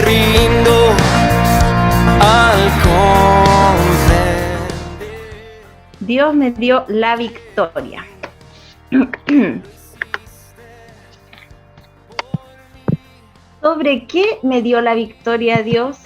rindo al comprender. Dios me dio la victoria. ¿Sobre qué me dio la victoria Dios?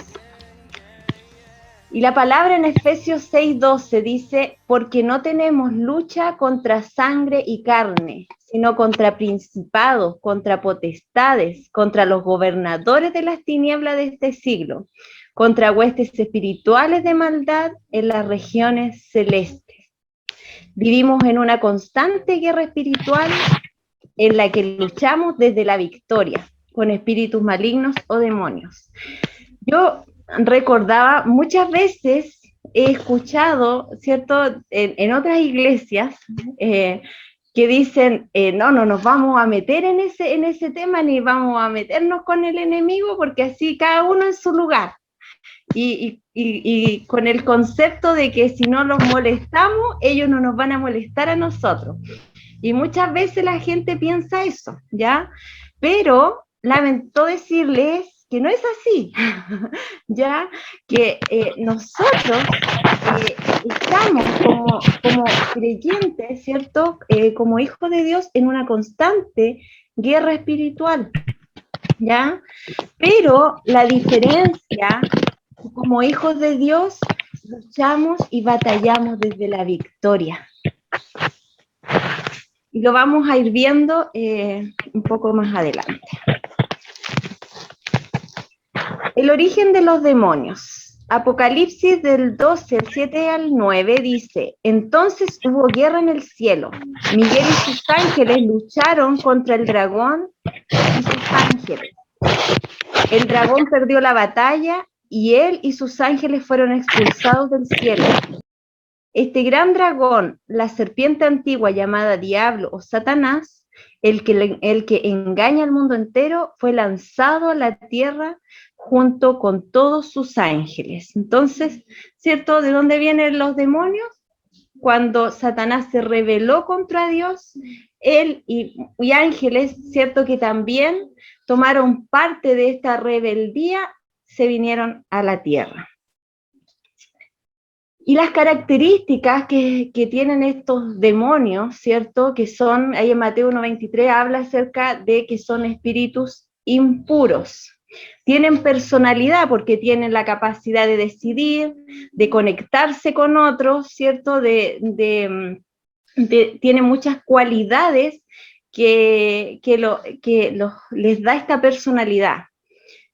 Y la palabra en Efesios 6:12 dice, porque no tenemos lucha contra sangre y carne, sino contra principados, contra potestades, contra los gobernadores de las tinieblas de este siglo, contra huestes espirituales de maldad en las regiones celestes. Vivimos en una constante guerra espiritual en la que luchamos desde la victoria, con espíritus malignos o demonios. Yo recordaba, muchas veces he escuchado, ¿cierto?, en otras iglesias que dicen, no nos vamos a meter en ese tema, ni vamos a meternos con el enemigo, porque así cada uno en su lugar. Y con el concepto de que si no los molestamos, ellos no nos van a molestar a nosotros. Y muchas veces la gente piensa eso, ¿ya? Pero lamento decirles que no es así, ¿ya? Que nosotros estamos como creyentes, ¿cierto? Como hijos de Dios en una constante guerra espiritual, ¿ya? Pero la diferencia, como hijos de Dios, luchamos y batallamos desde la victoria. Y lo vamos a ir viendo un poco más adelante. El origen de los demonios. Apocalipsis del 12, el 7 al 9 dice, entonces hubo guerra en el cielo. Miguel y sus ángeles lucharon contra el dragón y sus ángeles. El dragón perdió la batalla y él y sus ángeles fueron expulsados del cielo. Este gran dragón, la serpiente antigua llamada Diablo o Satanás, el que engaña al mundo entero, fue lanzado a la tierra junto con todos sus ángeles. Entonces, ¿cierto? ¿De dónde vienen los demonios? Cuando Satanás se rebeló contra Dios, él y ángeles, ¿cierto? Que también tomaron parte de esta rebeldía, se vinieron a la tierra. Y las características que tienen estos demonios, ¿cierto? Que son, ahí en Mateo 1:23 habla acerca de que son espíritus impuros. Tienen personalidad porque tienen la capacidad de decidir, de conectarse con otros, ¿cierto? Tienen muchas cualidades que les da esta personalidad.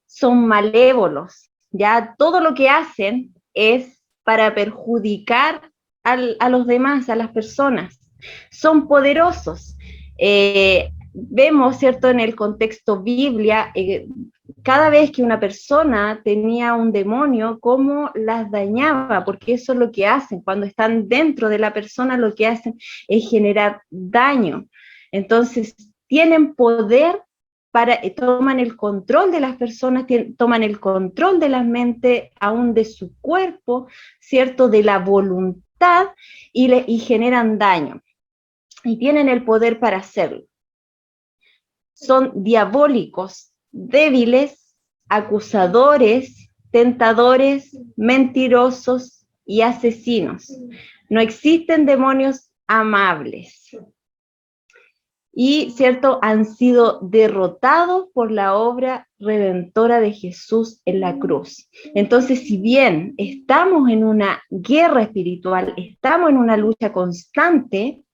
Son malévolos, ya todo lo que hacen es para perjudicar a los demás, a las personas. Son poderosos. Vemos, ¿cierto?, en el contexto Biblia, cada vez que una persona tenía un demonio, cómo las dañaba, porque eso es lo que hacen. Cuando están dentro de la persona, lo que hacen es generar daño. Entonces, tienen poder toman el control de las personas, toman el control de la mente, aún de su cuerpo, ¿cierto?, de la voluntad, y generan daño. Y tienen el poder para hacerlo. Son diabólicos, débiles, acusadores, tentadores, mentirosos y asesinos. No existen demonios amables. Y, ¿cierto?, han sido derrotados por la obra redentora de Jesús en la cruz. Entonces, si bien estamos en una guerra espiritual, estamos en una lucha constante,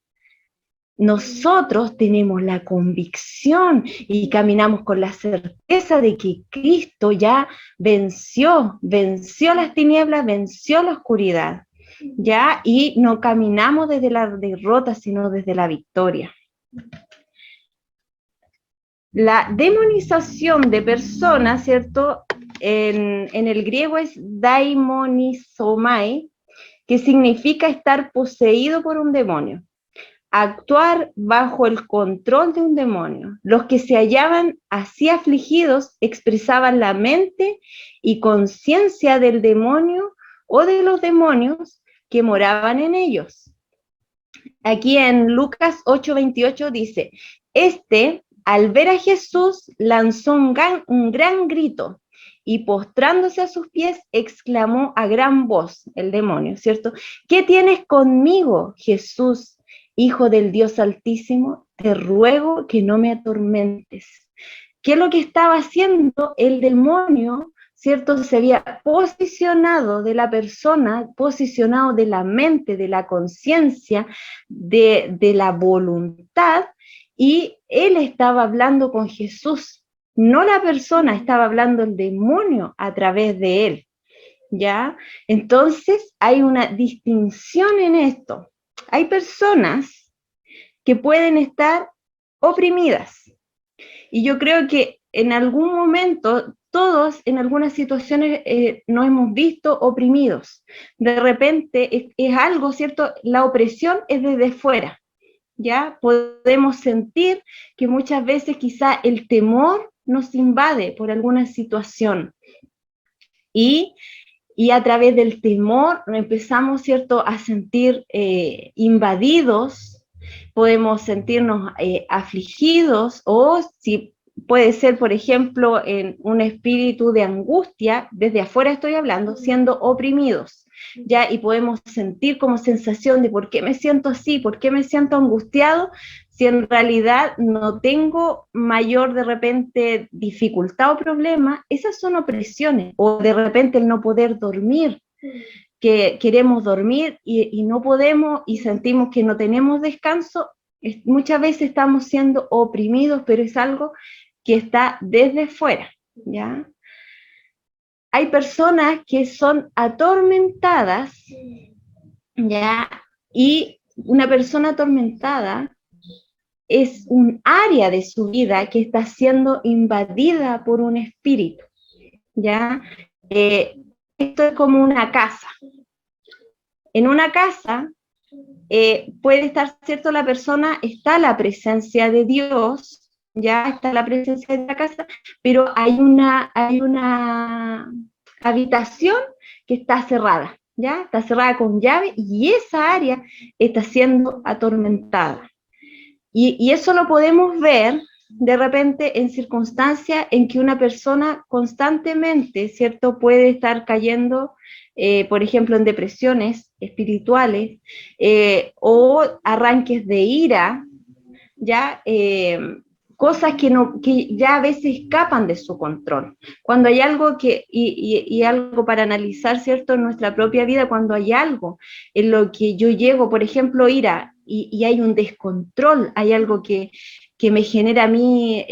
nosotros tenemos la convicción y caminamos con la certeza de que Cristo ya venció las tinieblas, venció la oscuridad, ¿ya? Y no caminamos desde la derrota, sino desde la victoria. La demonización de personas, ¿cierto? En el griego es daimonizomai, que significa estar poseído por un demonio, actuar bajo el control de un demonio. Los que se hallaban así afligidos expresaban la mente y conciencia del demonio o de los demonios que moraban en ellos. Aquí en Lucas 8:28 dice, al ver a Jesús, lanzó un gran grito y postrándose a sus pies, exclamó a gran voz el demonio, ¿cierto? ¿Qué tienes conmigo, Jesús, Hijo del Dios Altísimo? Te ruego que no me atormentes. ¿Qué es lo que estaba haciendo el demonio? ¿Cierto? Se había posicionado de la persona, posicionado de la mente, de la conciencia, de la voluntad, y él estaba hablando con Jesús, no la persona, estaba hablando el demonio a través de él, ¿ya? Entonces hay una distinción en esto. Hay personas que pueden estar oprimidas, y yo creo que en algún momento todos en algunas situaciones nos hemos visto oprimidos. De repente es algo, ¿cierto? La opresión es desde fuera, ¿ya? Podemos sentir que muchas veces quizá el temor nos invade por alguna situación y, y a través del temor empezamos, ¿cierto?, a sentir invadidos, podemos sentirnos afligidos, o si puede ser, por ejemplo, en un espíritu de angustia, desde afuera estoy hablando, siendo oprimidos, ¿ya? Y podemos sentir como sensación de ¿por qué me siento así? ¿Por qué me siento angustiado? Si en realidad no tengo mayor de repente dificultad o problema, esas son opresiones, o de repente el no poder dormir, que queremos dormir y no podemos y sentimos que no tenemos descanso, muchas veces estamos siendo oprimidos, pero es algo que está desde fuera, ¿ya? Hay personas que son atormentadas, ¿ya? Y una persona atormentada es un área de su vida que está siendo invadida por un espíritu, ¿ya? Esto es como una casa. En una casa puede estar, ¿cierto? La persona, está la presencia de Dios, ya está la presencia de la casa, pero hay una habitación que está cerrada, ¿ya? Está cerrada con llave y esa área está siendo atormentada. Y eso lo podemos ver de repente en circunstancias en que una persona constantemente, ¿cierto?, puede estar cayendo, por ejemplo, en depresiones espirituales o arranques de ira, ¿ya? Cosas que ya a veces escapan de su control. Cuando hay algo y algo para analizar, ¿cierto?, en nuestra propia vida, cuando hay algo en lo que yo llego, por ejemplo, ira, y hay un descontrol, hay algo que me genera a mí,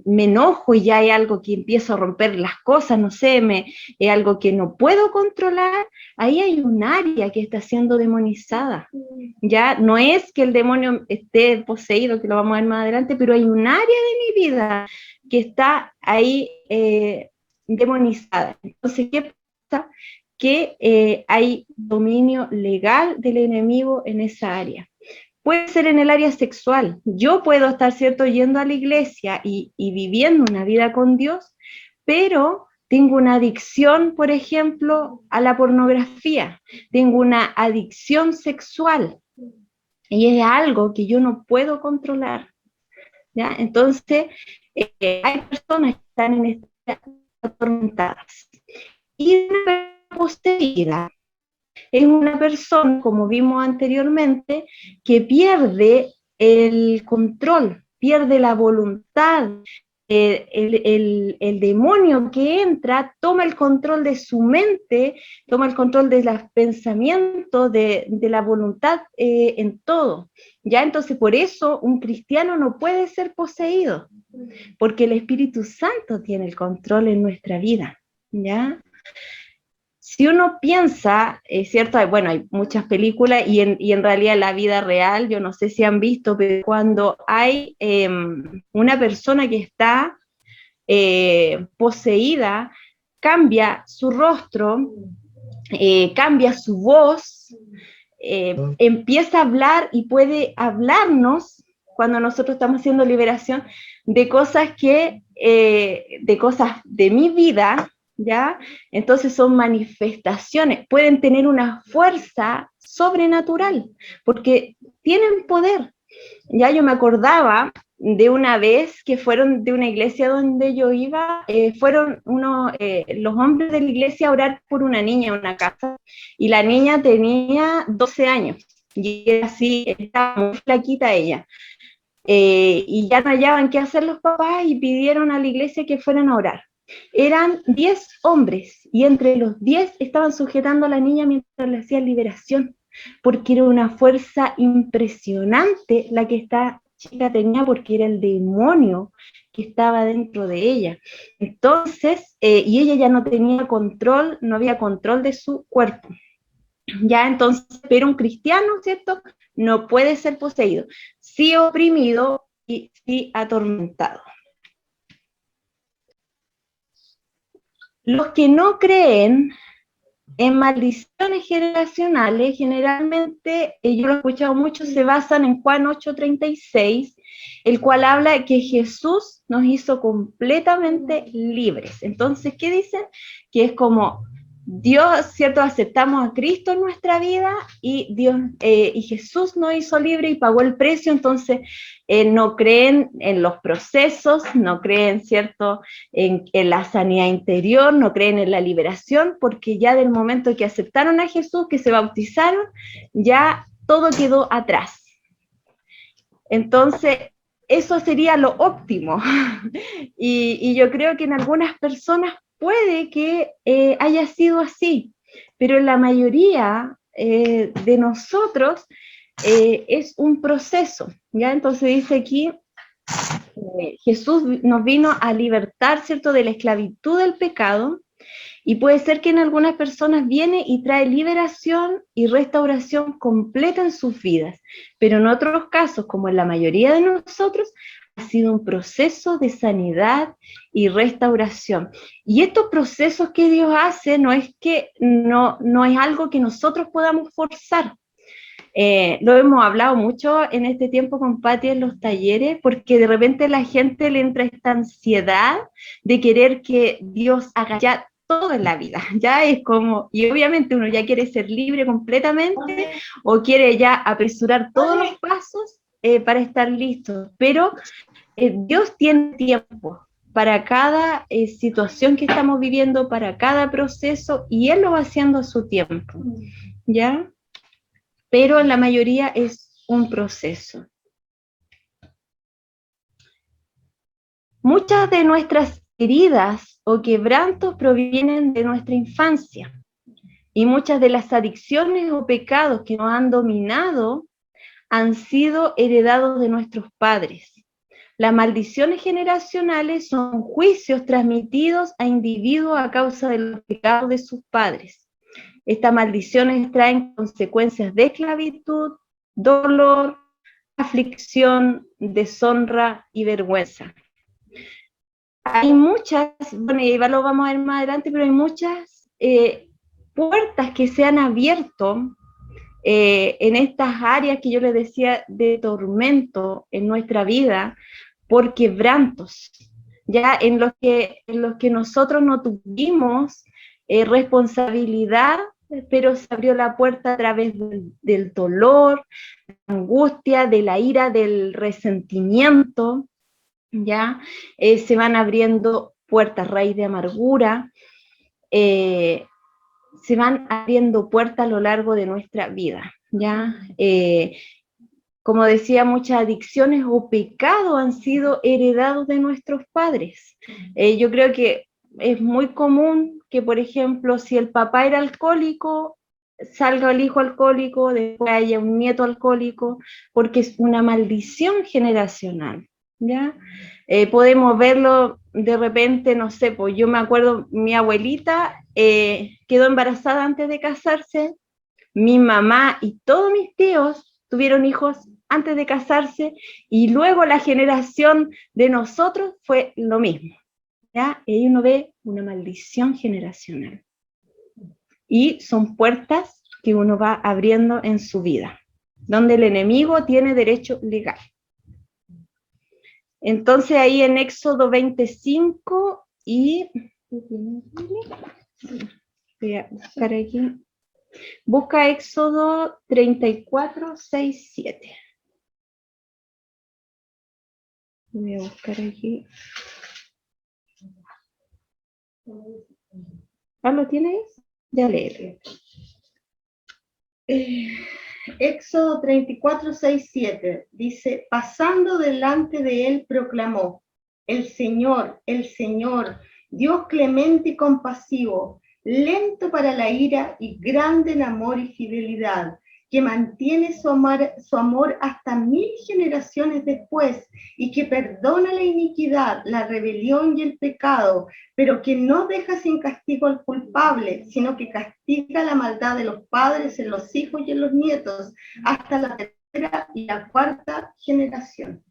me enojo y ya hay algo que empiezo a romper las cosas, no sé, es algo que no puedo controlar, ahí hay un área que está siendo demonizada. Ya no es que el demonio esté poseído, que lo vamos a ver más adelante, pero hay un área de mi vida que está ahí demonizada. Entonces, ¿qué pasa? Que hay dominio legal del enemigo en esa área. Puede ser en el área sexual. Yo puedo estar, ¿cierto?, yendo a la iglesia y viviendo una vida con Dios, pero tengo una adicción, por ejemplo, a la pornografía, tengo una adicción sexual, y es algo que yo no puedo controlar, ¿ya? Entonces, hay personas que están en estas atormentadas. Y una persona poseída es una persona, como vimos anteriormente, que pierde el control, pierde la voluntad. El demonio que entra toma el control de su mente, toma el control de los pensamientos, de la voluntad en todo. ¿Ya? Entonces, por eso un cristiano no puede ser poseído, porque el Espíritu Santo tiene el control en nuestra vida. ¿Ya? Si uno piensa, es cierto, bueno, hay muchas películas y en realidad en la vida real, yo no sé si han visto, pero cuando hay una persona que está poseída, cambia su rostro, cambia su voz, empieza a hablar y puede hablarnos cuando nosotros estamos haciendo liberación de cosas de cosas de mi vida, ¿ya? Entonces son manifestaciones, pueden tener una fuerza sobrenatural, porque tienen poder. Ya yo me acordaba de una vez que fueron de una iglesia donde yo iba, fueron los hombres de la iglesia a orar por una niña en una casa, y la niña tenía 12 años, y era así, estaba muy flaquita ella. Y ya no hallaban qué hacer los papás y pidieron a la iglesia que fueran a orar. Eran 10 hombres y entre los 10 estaban sujetando a la niña mientras le hacían liberación, porque era una fuerza impresionante la que esta chica tenía, porque era el demonio que estaba dentro de ella. Entonces, y ella ya no tenía control, no había control de su cuerpo. Ya, entonces, pero un cristiano, ¿cierto? No puede ser poseído, sí oprimido y sí atormentado. Los que no creen en maldiciones generacionales, generalmente, yo lo he escuchado mucho, se basan en Juan 8:36, el cual habla de que Jesús nos hizo completamente libres. Entonces, ¿qué dicen? Que es como Dios, ¿cierto? Aceptamos a Cristo en nuestra vida y y Jesús nos hizo libre y pagó el precio. Entonces, no creen en los procesos, no creen, ¿cierto?, en la sanidad interior, no creen en la liberación, porque ya del momento que aceptaron a Jesús, que se bautizaron, ya todo quedó atrás. Entonces, eso sería lo óptimo. Y yo creo que en algunas personas puede que haya sido así, pero en la mayoría de nosotros es un proceso, ¿ya? Entonces dice aquí, Jesús nos vino a libertar, ¿cierto?, de la esclavitud del pecado, y puede ser que en algunas personas viene y trae liberación y restauración completa en sus vidas, pero en otros casos, como en la mayoría de nosotros, ha sido un proceso de sanidad y restauración. Y estos procesos que Dios hace no es que no es algo que nosotros podamos forzar. Lo hemos hablado mucho en este tiempo con Patti en los talleres, porque de repente a la gente le entra esta ansiedad de querer que Dios haga ya todo en la vida, ya es como, y obviamente uno ya quiere ser libre completamente o quiere ya apresurar todos los pasos para estar listo, pero Dios tiene tiempo para cada situación que estamos viviendo, para cada proceso, y Él lo va haciendo a su tiempo, ¿ya? Pero en la mayoría es un proceso. Muchas de nuestras heridas o quebrantos provienen de nuestra infancia, y muchas de las adicciones o pecados que nos han dominado han sido heredados de nuestros padres. Las maldiciones generacionales son juicios transmitidos a individuos a causa de los pecados de sus padres. Estas maldiciones traen consecuencias de esclavitud, dolor, aflicción, deshonra y vergüenza. Hay muchas, bueno, y lo vamos a ver más adelante, pero hay muchas puertas que se han abierto en estas áreas que yo les decía de tormento en nuestra vida por quebrantos, ya en los que nosotros no tuvimos responsabilidad, pero se abrió la puerta a través del dolor, de la angustia, de la ira, del resentimiento, ya se van abriendo puertas, raíz de amargura, se van abriendo puertas a lo largo de nuestra vida, ya como decía, muchas adicciones o pecados han sido heredados de nuestros padres. Yo creo que es muy común que, por ejemplo, si el papá era alcohólico, salga el hijo alcohólico, después haya un nieto alcohólico, porque es una maldición generacional, ¿ya? Podemos verlo de repente, no sé, pues yo me acuerdo, mi abuelita quedó embarazada antes de casarse, mi mamá y todos mis tíos tuvieron hijos antes de casarse, y luego la generación de nosotros fue lo mismo, ¿ya? Y ahí uno ve una maldición generacional. Y son puertas que uno va abriendo en su vida, donde el enemigo tiene derecho legal. Entonces ahí en Éxodo 25 y... Voy a buscar aquí. Busca Éxodo 34, 6, 7. Voy a buscar aquí. ¿Ah, lo tienes? Ya leer. Éxodo 34, 6, 7 dice, pasando delante de él proclamó, el Señor, Dios clemente y compasivo, lento para la ira y grande en amor y fidelidad, que mantiene su amor hasta 1000 generaciones después y que perdona la iniquidad, la rebelión y el pecado, pero que no deja sin castigo al culpable, sino que castiga la maldad de los padres en los hijos y en los nietos, hasta la tercera y la cuarta generación.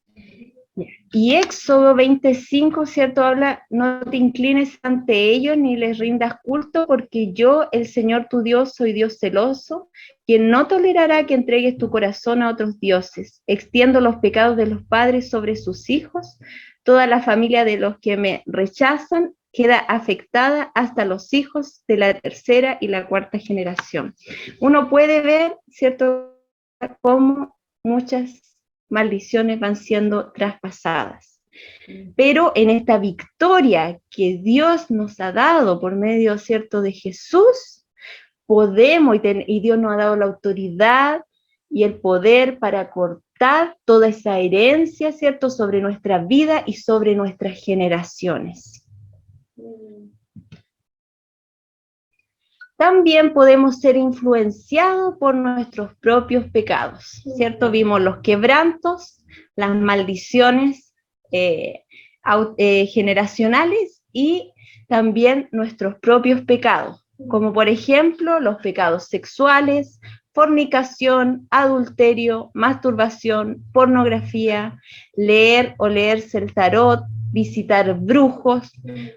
Y Éxodo 25, ¿cierto? Habla, no te inclines ante ellos ni les rindas culto, porque yo, el Señor tu Dios, soy Dios celoso, quien no tolerará que entregues tu corazón a otros dioses. Extiendo los pecados de los padres sobre sus hijos, toda la familia de los que me rechazan queda afectada hasta los hijos de la tercera y la cuarta generación. Uno puede ver, ¿cierto?, cómo muchas maldiciones van siendo traspasadas. Pero en esta victoria que Dios nos ha dado por medio, ¿cierto?, de Jesús, podemos, y Dios nos ha dado la autoridad y el poder para cortar toda esa herencia, ¿cierto?, sobre nuestra vida y sobre nuestras generaciones. También podemos ser influenciados por nuestros propios pecados, ¿cierto? Vimos los quebrantos, las maldiciones generacionales y también nuestros propios pecados, como por ejemplo los pecados sexuales, fornicación, adulterio, masturbación, pornografía, leer o leerse el tarot, visitar brujos,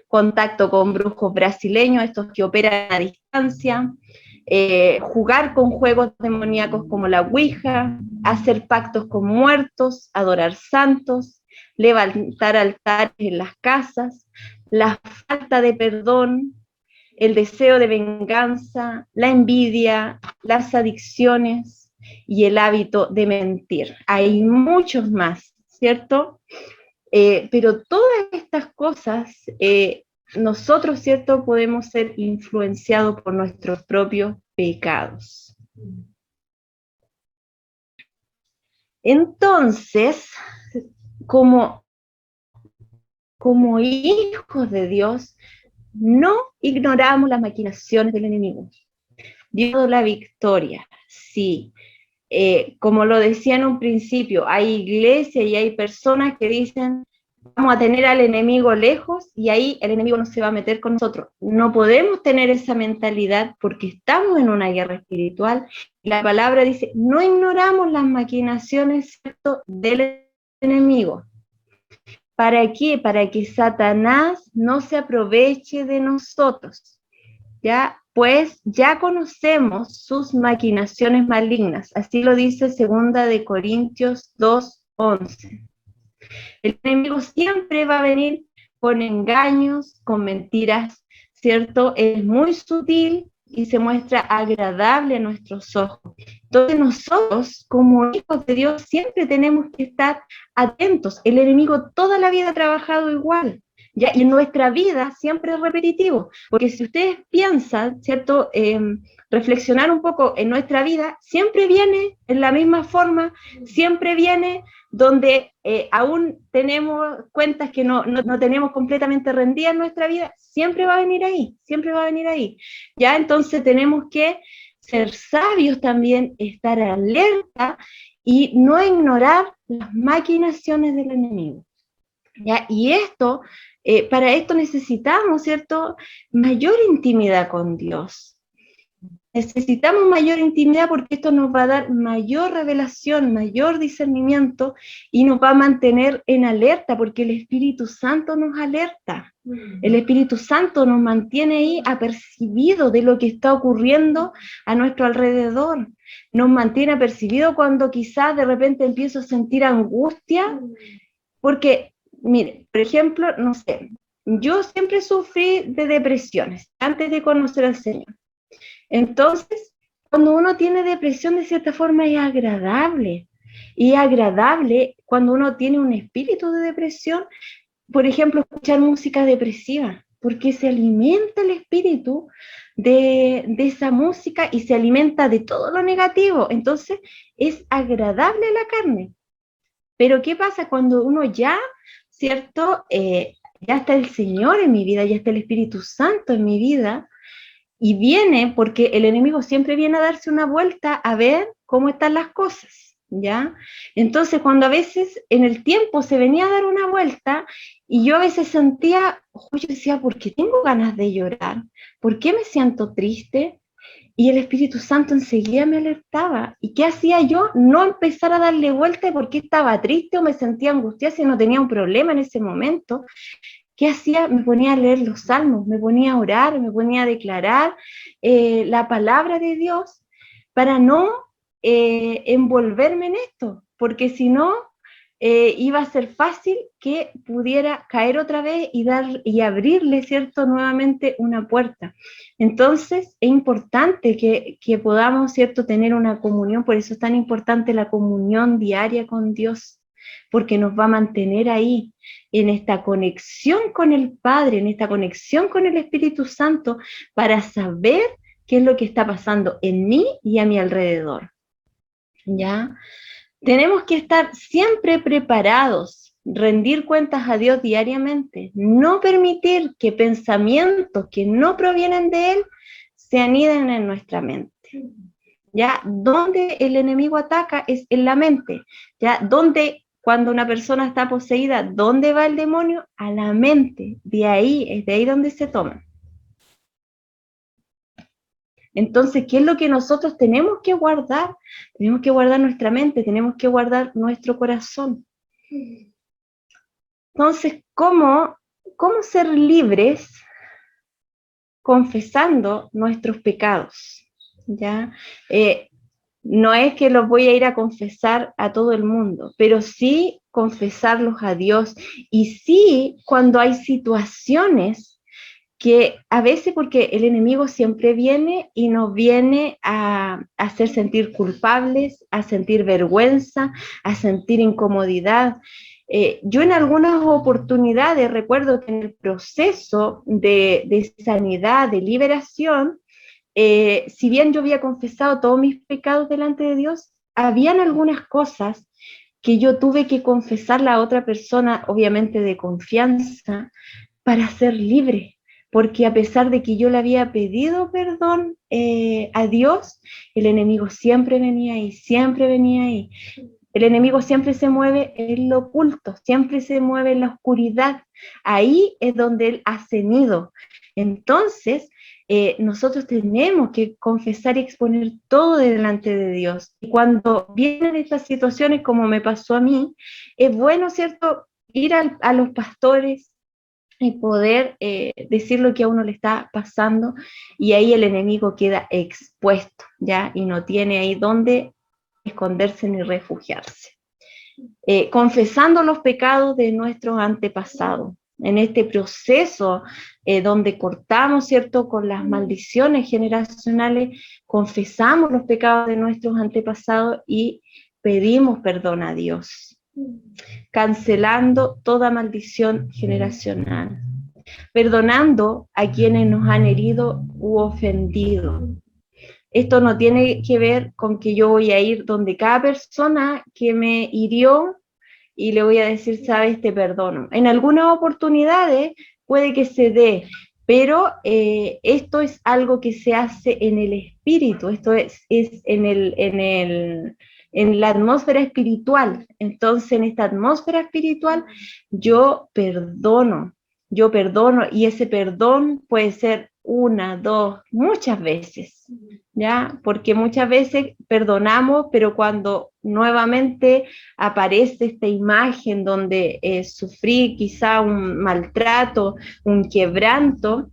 contacto con brujos brasileños, estos que operan a distancia, jugar con juegos demoníacos como la Ouija, hacer pactos con muertos, adorar santos, levantar altares en las casas, la falta de perdón, el deseo de venganza, la envidia, las adicciones y el hábito de mentir. Hay muchos más, ¿cierto? Pero todas estas cosas, nosotros, ¿cierto?, podemos ser influenciados por nuestros propios pecados. Entonces, como hijos de Dios, no ignoramos las maquinaciones del enemigo. Dios dio la victoria, sí. Como lo decía en un principio, hay iglesias y hay personas que dicen, vamos a tener al enemigo lejos y ahí el enemigo no se va a meter con nosotros. No podemos tener esa mentalidad porque estamos en una guerra espiritual. La palabra dice, no ignoramos las maquinaciones, ¿cierto?, del enemigo. ¿Para qué? Para que Satanás no se aproveche de nosotros. ¿Ya? Pues ya conocemos sus maquinaciones malignas. Así lo dice 2 de Corintios 2:11. El enemigo siempre va a venir con engaños, con mentiras, ¿cierto? Es muy sutil y se muestra agradable a nuestros ojos. Entonces nosotros, como hijos de Dios, siempre tenemos que estar atentos. El enemigo toda la vida ha trabajado igual. ¿Ya? Y en nuestra vida siempre es repetitivo, porque si ustedes piensan, ¿cierto?, reflexionar un poco en nuestra vida, siempre viene en la misma forma, siempre viene donde aún tenemos cuentas que no tenemos completamente rendidas en nuestra vida, siempre va a venir ahí, siempre va a venir ahí. ¿Ya? Entonces tenemos que ser sabios también, estar alerta y no ignorar las maquinaciones del enemigo. ¿Ya? Y esto, para esto necesitamos, ¿cierto?, mayor intimidad con Dios. Necesitamos mayor intimidad porque esto nos va a dar mayor revelación, mayor discernimiento y nos va a mantener en alerta porque el Espíritu Santo nos alerta. El Espíritu Santo nos mantiene ahí apercibido de lo que está ocurriendo a nuestro alrededor. Nos mantiene apercibido cuando quizás de repente empiezo a sentir angustia porque, mire, por ejemplo, no sé, yo siempre sufrí de depresiones antes de conocer al Señor. Entonces, cuando uno tiene depresión, de cierta forma es agradable. Y agradable cuando uno tiene un espíritu de depresión, por ejemplo, escuchar música depresiva, porque se alimenta el espíritu de esa música y se alimenta de todo lo negativo. Entonces, es agradable a la carne. Pero ¿qué pasa cuando uno ya, ¿cierto? Ya está el Señor en mi vida, ya está el Espíritu Santo en mi vida, y viene, porque el enemigo siempre viene a darse una vuelta a ver cómo están las cosas, ¿ya? Entonces, cuando a veces en el tiempo se venía a dar una vuelta, y yo a veces sentía, yo decía, ¿por qué tengo ganas de llorar? ¿Por qué me siento triste? Y el Espíritu Santo enseguida me alertaba. ¿Y qué hacía yo? No empezar a darle vuelta de por qué estaba triste o me sentía angustiada si no tenía un problema en ese momento. ¿Qué hacía? Me ponía a leer los salmos, me ponía a orar, me ponía a declarar la palabra de Dios para no envolverme en esto, porque si no, iba a ser fácil que pudiera caer otra vez y abrirle, ¿cierto?, nuevamente una puerta. Entonces, es importante que podamos, ¿cierto?, tener una comunión, por eso es tan importante la comunión diaria con Dios, porque nos va a mantener ahí, en esta conexión con el Padre, en esta conexión con el Espíritu Santo, para saber qué es lo que está pasando en mí y a mi alrededor. ¿Ya? Tenemos que estar siempre preparados, rendir cuentas a Dios diariamente, no permitir que pensamientos que no provienen de Él se aniden en nuestra mente. ¿Ya? Donde el enemigo ataca es en la mente, ¿ya? Donde cuando una persona está poseída, ¿dónde va el demonio? A la mente, de ahí, es de ahí donde se toma. Entonces, ¿qué es lo que nosotros tenemos que guardar? Tenemos que guardar nuestra mente, tenemos que guardar nuestro corazón. Entonces, ¿cómo ser libres confesando nuestros pecados? ¿Ya? No es que los voy a ir a confesar a todo el mundo, pero sí confesarlos a Dios. Y sí, cuando hay situaciones que a veces, porque el enemigo siempre viene y nos viene a hacer sentir culpables, a sentir vergüenza, a sentir incomodidad. Yo en algunas oportunidades recuerdo que en el proceso de sanidad, de liberación, si bien yo había confesado todos mis pecados delante de Dios, habían algunas cosas que yo tuve que confesar a otra persona, obviamente de confianza, para ser libre, porque a pesar de que yo le había pedido perdón a Dios, el enemigo siempre venía ahí, siempre venía ahí. El enemigo siempre se mueve en lo oculto, siempre se mueve en la oscuridad. Ahí es donde él ha cenido. Entonces, nosotros tenemos que confesar y exponer todo delante de Dios. Y cuando vienen estas situaciones, como me pasó a mí, es bueno, ¿cierto?, ir a los pastores y poder decir lo que a uno le está pasando, y ahí el enemigo queda expuesto, ¿ya? Y no tiene ahí dónde esconderse ni refugiarse. Confesando los pecados de nuestros antepasados. En este proceso donde cortamos, ¿cierto?, con las maldiciones generacionales, confesamos los pecados de nuestros antepasados y pedimos perdón a Dios, cancelando toda maldición generacional, perdonando a quienes nos han herido u ofendido. Esto no tiene que ver con que yo voy a ir donde cada persona que me hirió y le voy a decir, sabes, te perdono. En algunas oportunidades puede que se dé, pero esto es algo que se hace en el espíritu, esto es en la atmósfera espiritual. Entonces, en esta atmósfera espiritual, yo perdono, y ese perdón puede ser una, dos, muchas veces, ¿ya? Porque muchas veces perdonamos, pero cuando nuevamente aparece esta imagen donde sufrí quizá un maltrato, un quebranto,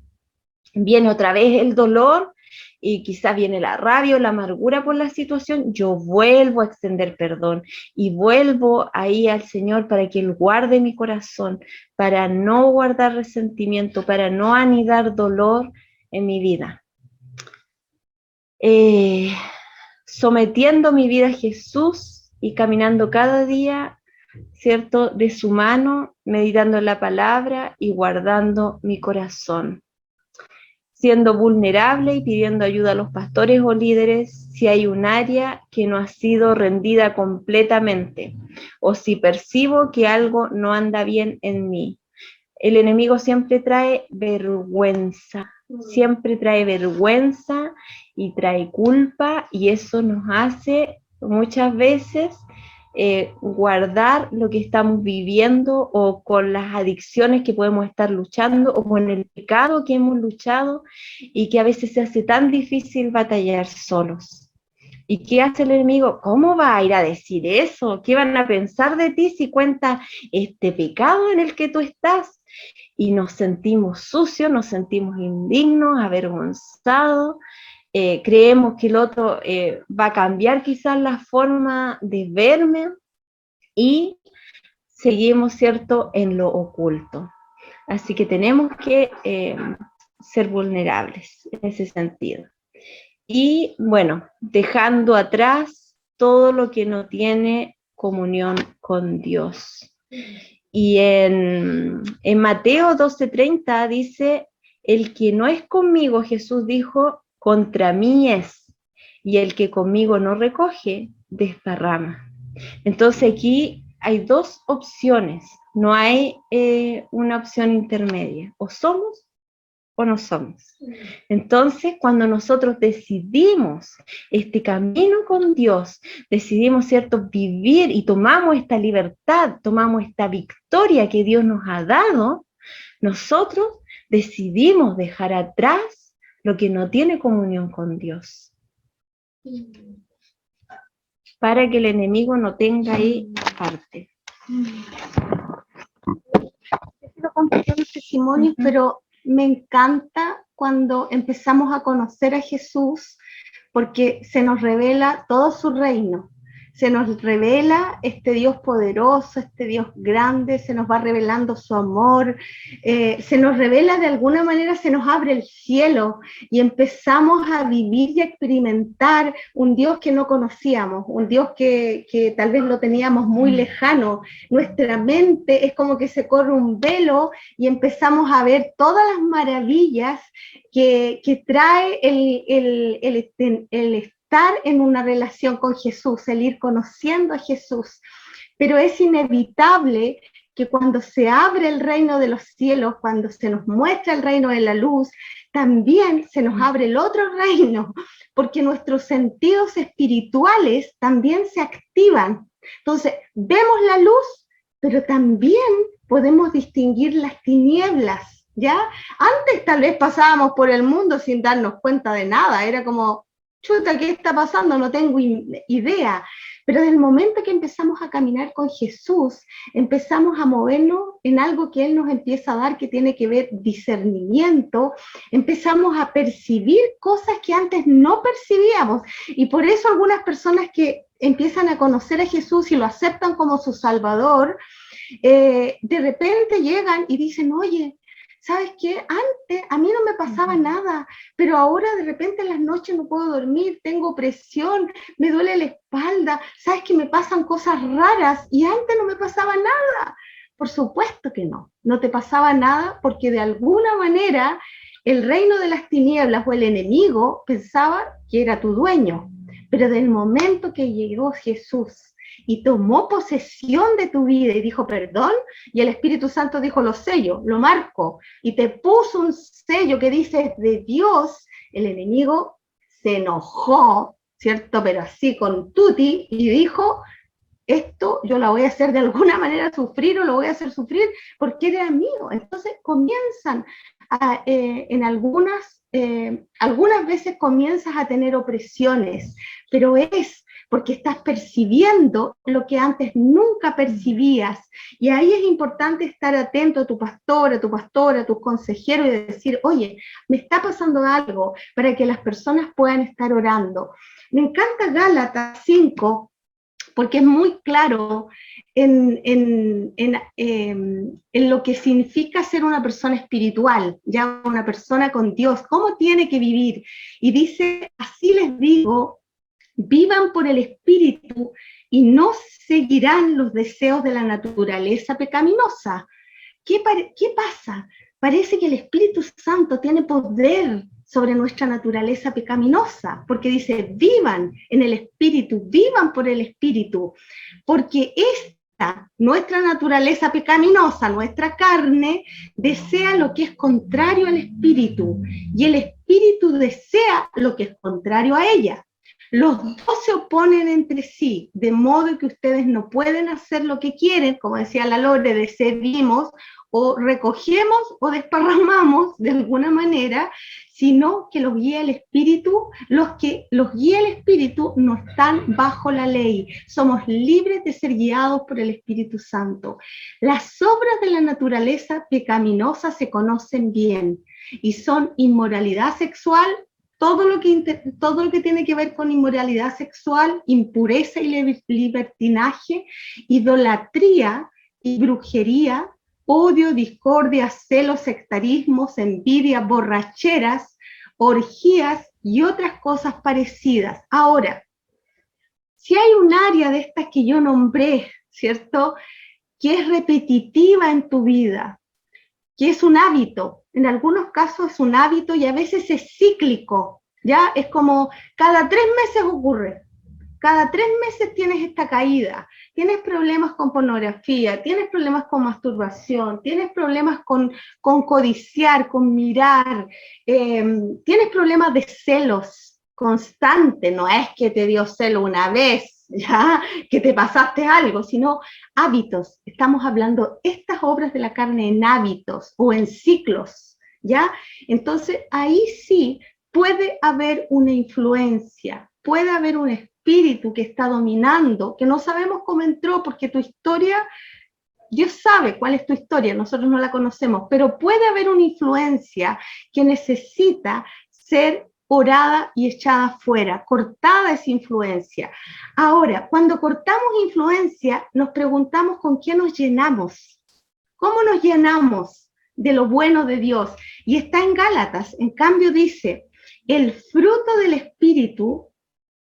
viene otra vez el dolor y quizás viene la rabia o la amargura por la situación, yo vuelvo a extender perdón y vuelvo ahí al Señor para que Él guarde mi corazón, para no guardar resentimiento, para no anidar dolor en mi vida. Sometiendo mi vida a Jesús y caminando cada día ¿cierto?, de su mano, meditando en la palabra y guardando mi corazón, siendo vulnerable y pidiendo ayuda a los pastores o líderes si hay un área que no ha sido rendida completamente o si percibo que algo no anda bien en mí. El enemigo siempre trae vergüenza y trae culpa, y eso nos hace muchas veces guardar lo que estamos viviendo, o con las adicciones que podemos estar luchando, o con el pecado que hemos luchado, y que a veces se hace tan difícil batallar solos. ¿Y qué hace el enemigo? ¿Cómo va a ir a decir eso? ¿Qué van a pensar de ti si cuentas este pecado en el que tú estás? Y nos sentimos sucios, nos sentimos indignos, avergonzados, creemos que el otro va a cambiar quizás la forma de verme, y seguimos, ¿cierto?, en lo oculto. Así que tenemos que ser vulnerables en ese sentido. Y bueno, dejando atrás todo lo que no tiene comunión con Dios. Y en Mateo 12:30 dice: el que no es conmigo, Jesús dijo, contra mí es, y el que conmigo no recoge, desparrama. Entonces aquí hay dos opciones, no hay una opción intermedia, o somos o no somos. Entonces, cuando nosotros decidimos este camino con Dios, decidimos, ¿cierto?, vivir y tomamos esta libertad, tomamos esta victoria que Dios nos ha dado, nosotros decidimos dejar atrás lo que no tiene comunión con Dios, para que el enemigo no tenga ahí parte. He sido compartiendo los testimonios, pero me encanta cuando empezamos a conocer a Jesús, porque se nos revela todo su reino, se nos revela este Dios poderoso, este Dios grande, se nos va revelando su amor, se nos revela de alguna manera, se nos abre el cielo y empezamos a vivir y a experimentar un Dios que no conocíamos, un Dios que tal vez lo teníamos muy lejano. Nuestra mente es como que se corre un velo y empezamos a ver todas las maravillas que trae el estar en una relación con Jesús, el ir conociendo a Jesús. Pero es inevitable que cuando se abre el reino de los cielos, cuando se nos muestra el reino de la luz, también se nos abre el otro reino, porque nuestros sentidos espirituales también se activan. Entonces, vemos la luz, pero también podemos distinguir las tinieblas, ¿ya? Antes tal vez pasábamos por el mundo sin darnos cuenta de nada, era como, chuta, ¿qué está pasando? No tengo idea. Pero desde el momento que empezamos a caminar con Jesús, empezamos a movernos en algo que Él nos empieza a dar, que tiene que ver discernimiento, empezamos a percibir cosas que antes no percibíamos, y por eso algunas personas que empiezan a conocer a Jesús y lo aceptan como su Salvador, de repente llegan y dicen, oye, ¿sabes qué? Antes a mí no me pasaba nada, pero ahora de repente en las noches no puedo dormir, tengo presión, me duele la espalda, ¿sabes que me pasan cosas raras? Y antes no me pasaba nada. Por supuesto que no, no te pasaba nada, porque de alguna manera el reino de las tinieblas o el enemigo pensaba que era tu dueño, pero del momento que llegó Jesús y tomó posesión de tu vida y dijo perdón, y el Espíritu Santo dijo lo sello, lo marco, y te puso un sello que dice de Dios, el enemigo se enojó, ¿cierto? Pero así con tutti, y dijo, esto yo la voy a hacer de alguna manera sufrir, o lo voy a hacer sufrir porque eres amigo. Entonces comienzan en algunas veces comienzas a tener opresiones, pero es porque estás percibiendo lo que antes nunca percibías. Y ahí es importante estar atento a tu pastor, a tus consejeros, y decir, oye, me está pasando algo, para que las personas puedan estar orando. Me encanta Gálatas 5, porque es muy claro en lo que significa ser una persona espiritual, ya una persona con Dios, cómo tiene que vivir. Y dice, así les digo, vivan por el Espíritu y no seguirán los deseos de la naturaleza pecaminosa. ¿Qué pasa? Parece que el Espíritu Santo tiene poder sobre nuestra naturaleza pecaminosa, porque dice, vivan en el Espíritu, vivan por el Espíritu, porque nuestra naturaleza pecaminosa, nuestra carne, desea lo que es contrario al Espíritu, y el Espíritu desea lo que es contrario a ella. Los dos se oponen entre sí, de modo que ustedes no pueden hacer lo que quieren, como decía la Lore, decidimos, o recogemos o desparramamos de alguna manera, sino que los guía el Espíritu. Los que los guía el Espíritu no están bajo la ley, somos libres de ser guiados por el Espíritu Santo. Las obras de la naturaleza pecaminosa se conocen bien y son inmoralidad sexual, todo lo que tiene que ver con inmoralidad sexual, impureza y libertinaje, idolatría y brujería, odio, discordia, celos, sectarismos, envidia, borracheras, orgías y otras cosas parecidas. Ahora, si hay un área de estas que yo nombré, ¿cierto?, que es repetitiva en tu vida, que es un hábito, en algunos casos es un hábito y a veces es cíclico, ¿ya? Es como cada 3 meses ocurre, cada 3 meses tienes esta caída, tienes problemas con pornografía, tienes problemas con masturbación, tienes problemas con codiciar, con mirar, tienes problemas de celos constante, no es que te dio celo una vez, ya, que te pasaste algo, sino hábitos. Estamos hablando estas obras de la carne en hábitos o en ciclos, ¿ya? Entonces ahí sí puede haber una influencia, puede haber un espíritu que está dominando, que no sabemos cómo entró, porque tu historia, Dios sabe cuál es tu historia, nosotros no la conocemos, pero puede haber una influencia que necesita ser orada y echada fuera, cortada esa influencia. Ahora, cuando cortamos influencia, nos preguntamos con qué nos llenamos, cómo nos llenamos de lo bueno de Dios. Y está en Gálatas, en cambio dice, el fruto del Espíritu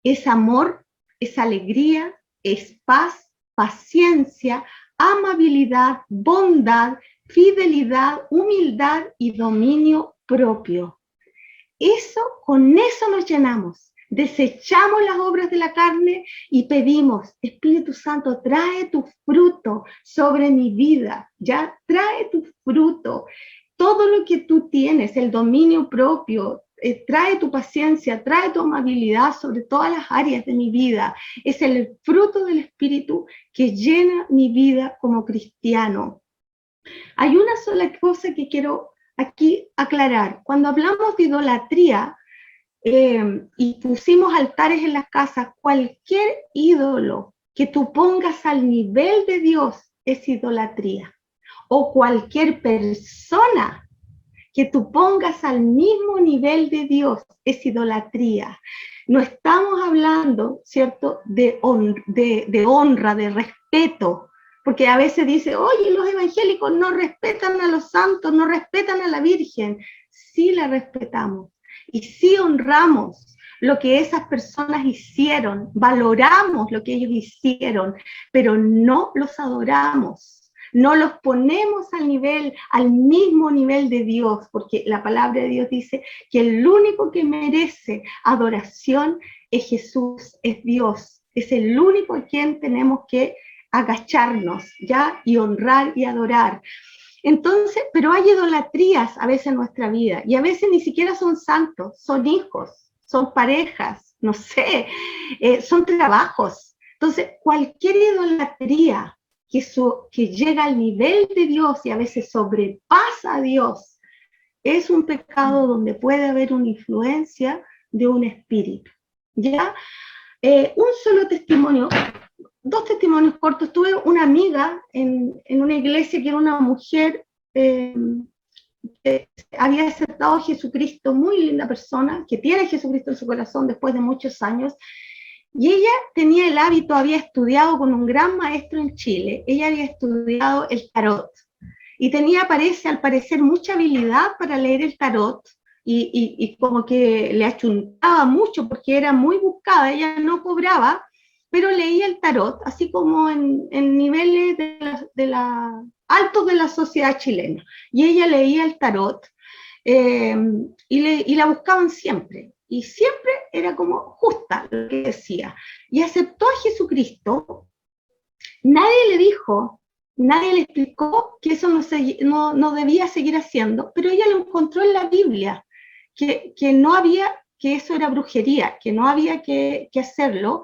es amor, es alegría, es paz, paciencia, amabilidad, bondad, fidelidad, humildad y dominio propio. Con eso nos llenamos, desechamos las obras de la carne y pedimos, Espíritu Santo, trae tu fruto sobre mi vida, ya, trae tu fruto, todo lo que tú tienes, el dominio propio, trae tu paciencia, trae tu amabilidad sobre todas las áreas de mi vida, es el fruto del Espíritu que llena mi vida como cristiano. Hay una sola cosa que quiero aquí aclarar. Cuando hablamos de idolatría y pusimos altares en las casas, cualquier ídolo que tú pongas al nivel de Dios es idolatría. O cualquier persona que tú pongas al mismo nivel de Dios es idolatría. No estamos hablando, ¿cierto?, de honra, de respeto, porque a veces dice, oye, los evangélicos no respetan a los santos, no respetan a la Virgen. Sí la respetamos y sí honramos lo que esas personas hicieron, valoramos lo que ellos hicieron, pero no los adoramos, no los ponemos al mismo nivel de Dios, porque la palabra de Dios dice que el único que merece adoración es Jesús, es Dios, es el único a quien tenemos que agacharnos, ¿ya? Y honrar y adorar. Entonces, pero hay idolatrías a veces en nuestra vida, y a veces ni siquiera son santos, son hijos, son parejas, no sé, son trabajos. Entonces, cualquier idolatría que llega al nivel de Dios y a veces sobrepasa a Dios, es un pecado donde puede haber una influencia de un espíritu, ¿ya? Un solo testimonio, 2 testimonios cortos. Tuve una amiga en una iglesia que era una mujer que había aceptado a Jesucristo, muy linda persona, que tiene a Jesucristo en su corazón después de muchos años, y ella tenía el hábito, había estudiado con un gran maestro en Chile, ella había estudiado el tarot, y tenía, al parecer, mucha habilidad para leer el tarot, y como que le achuntaba mucho porque era muy buscada, ella no cobraba, pero leía el tarot, así como en niveles altos de la sociedad chilena. Y ella leía el tarot y la buscaban siempre. Y siempre era como justa lo que decía. Y aceptó a Jesucristo. Nadie le dijo, nadie le explicó que eso no debía seguir haciendo, pero ella lo encontró en la Biblia, que no había, que eso era brujería, que no había que hacerlo,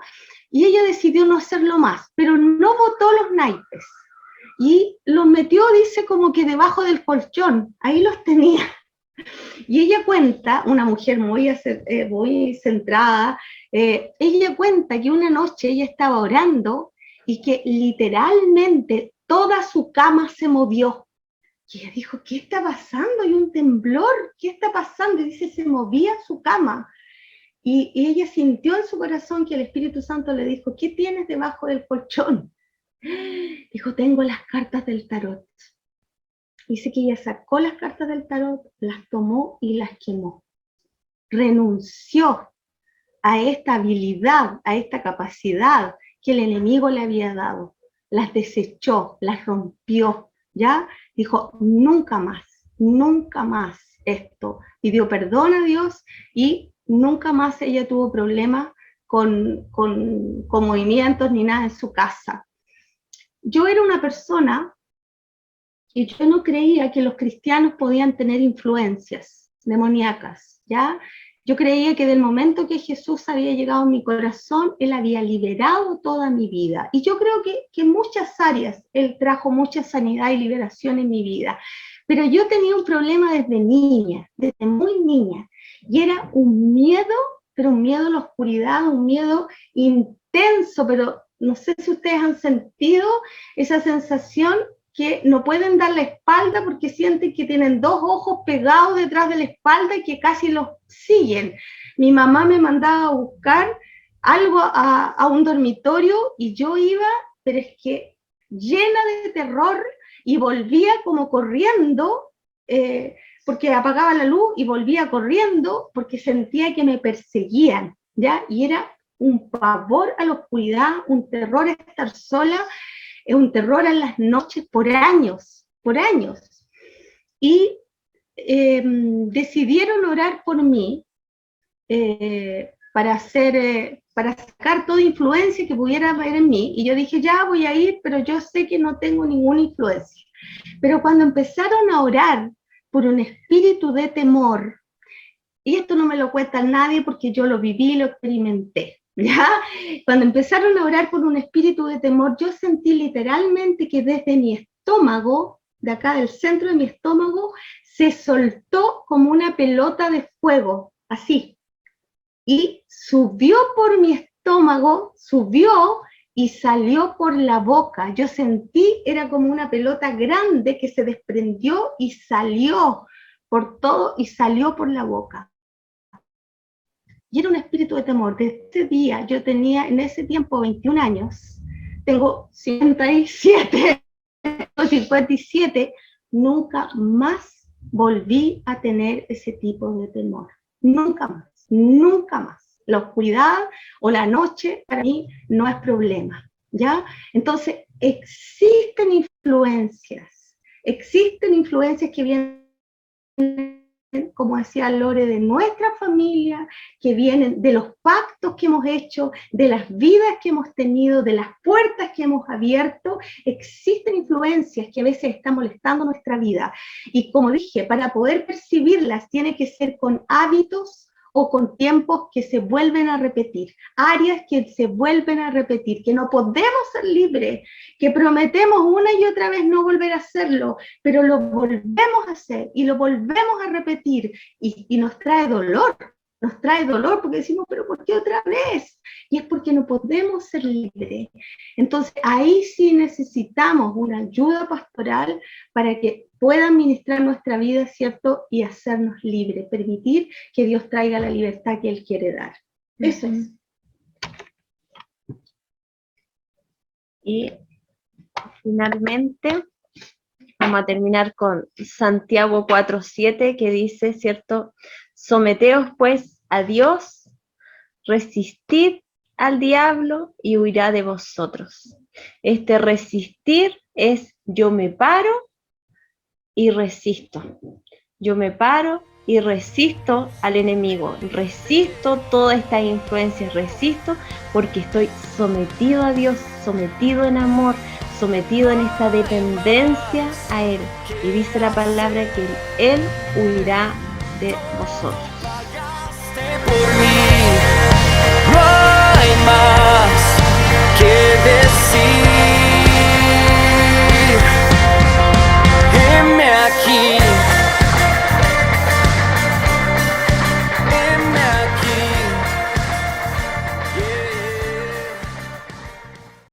y ella decidió no hacerlo más, pero no botó los naipes, y los metió, dice, como que debajo del colchón, ahí los tenía. Y ella cuenta, una mujer muy centrada, ella cuenta que una noche ella estaba orando y que literalmente toda su cama se movió. Y ella dijo, ¿qué está pasando? Hay un temblor, ¿qué está pasando? Y dice, se movía su cama. Y ella sintió en su corazón que el Espíritu Santo le dijo, ¿qué tienes debajo del colchón? Dijo, tengo las cartas del tarot. Dice que ella sacó las cartas del tarot, las tomó y las quemó. Renunció a esta habilidad, a esta capacidad que el enemigo le había dado. Las desechó, las rompió, ¿ya? Dijo, nunca más esto. Pidió perdón a Dios y nunca más ella tuvo problemas con movimientos ni nada en su casa. Yo era una persona y yo no creía que los cristianos podían tener influencias demoníacas, ¿ya? Yo creía que del momento que Jesús había llegado a mi corazón, Él había liberado toda mi vida. Y yo creo que en muchas áreas Él trajo mucha sanidad y liberación en mi vida. Pero yo tenía un problema desde niña, desde muy niña. Y era un miedo, pero un miedo a la oscuridad, un miedo intenso, pero no sé si ustedes han sentido esa sensación que no pueden dar la espalda porque sienten que tienen dos ojos pegados detrás de la espalda y que casi los siguen. Mi mamá me mandaba a buscar algo a un dormitorio y yo iba, pero es que llena de terror, y volvía como corriendo, porque apagaba la luz y volvía corriendo porque sentía que me perseguían, ¿ya? Y era un pavor a la oscuridad, un terror a estar sola, un terror en las noches por años, por años. Y decidieron orar por mí para sacar toda influencia que pudiera haber en mí. Y yo dije, ya voy a ir, pero yo sé que no tengo ninguna influencia. Pero cuando empezaron a orar por un espíritu de temor, y esto no me lo cuenta nadie porque yo lo viví, lo experimenté, ¿ya? Cuando empezaron a orar por un espíritu de temor, yo sentí literalmente que desde mi estómago, de acá del centro de mi estómago, se soltó como una pelota de fuego, así, y subió por mi estómago, subió y salió por la boca. Yo sentí, era como una pelota grande que se desprendió y salió por todo y salió por la boca. Y era un espíritu de temor. Desde ese día, yo tenía en ese tiempo 21 años, tengo 57, 57, nunca más volví a tener ese tipo de temor. Nunca más, nunca más. La oscuridad o la noche para mí no es problema, ¿ya? Entonces, existen influencias que vienen, como decía Lore, de nuestra familia, que vienen de los pactos que hemos hecho, de las vidas que hemos tenido, de las puertas que hemos abierto. Existen influencias que a veces están molestando nuestra vida. Y como dije, para poder percibirlas tiene que ser con hábitos o con tiempos que se vuelven a repetir, áreas que se vuelven a repetir, que no podemos ser libres, que prometemos una y otra vez no volver a hacerlo, pero lo volvemos a hacer y lo volvemos a repetir y nos trae dolor porque decimos, pero ¿por qué otra vez? Y es porque no podemos ser libres. Entonces ahí sí necesitamos una ayuda pastoral para que pueda administrar nuestra vida, ¿cierto? Y hacernos libres, permitir que Dios traiga la libertad que Él quiere dar. Eso es. Y finalmente vamos a terminar con Santiago 4:7, que dice, ¿cierto? Someteos pues a Dios, resistid al diablo y huirá de vosotros. Este resistir es yo me paro y resisto. Yo me paro y resisto al enemigo, resisto todas estas influencias, resisto porque estoy sometido a Dios, sometido en amor, sometido en esta dependencia a Él. Y dice la palabra que Él huirá de vosotros.